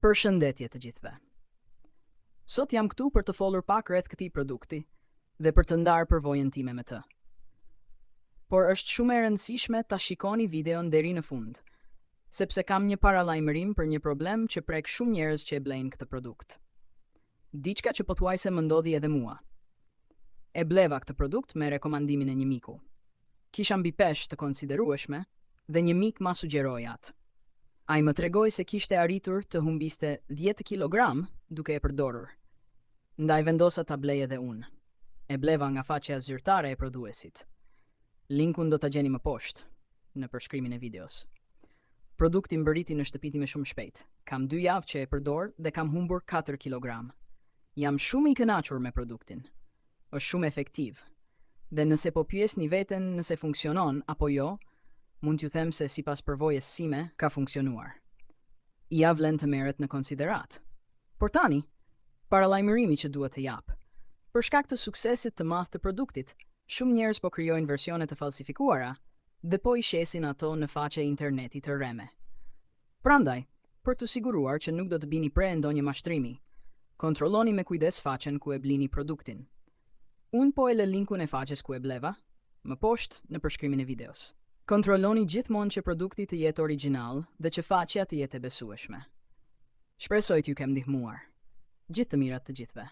Përshëndetje të gjithëve. Sot jam këtu për të folur pak rreth këtij produkti dhe për të ndarë përvojën time me të. Por është shumë e rëndësishme ta shikoni videon deri në fund, sepse kam një paralajmërim për një problem që prek shumë njerëz që e blejnë këtë produkt. Diçka që pothuajse më ndodhi edhe mua. E bleva këtë produkt me rekomandimin e një miku. Kisha mbi peshë të konsiderueshme dhe një mik ma sugjeroi atë. Ai më tregoi se kishte arritur të humbiste 10 kg duke e përdorur. Ndaj vendosa ta blej edhe unë. E bleva nga faqja zyrtare e prodhuesit. Linkun do ta gjeni më poshtë në përshkrimin e videos. Produkti mbërriti në shtëpi time shumë shpejt. Kam 2 javë që e përdor dhe kam humbur 4 kg. Jam shumë i kënaqur me produktin. Është shumë efektiv. Dhe nëse po pyesni veten nëse funksionon apo jo, mund t'ju them se sipas përvojës sime ka funksionuar. Ja vlen të merret në konsiderat. Por tani, paralajmërimi që duhet të jap. Për shkak të suksesit të madh të produktit, shumë njerëz po krijojnë versione të falsifikuara dhe po i shesin ato në faqe interneti të rreme. Prandaj, për të siguruar që nuk do të bini pre ndonjë mashtrimi, kontrolloni me kujdes faqen ku e blini produktin. Unë po e lë linkun e faqes ku e bleva, më poshtë në përshkrimin e videos. Kontrolloni gjithmonë që produkti të jetë origjinal dhe që faqja të jetë e besueshme. Shpresoj t'ju kem ndihmuar. Gjithë të mirat të gjithëve.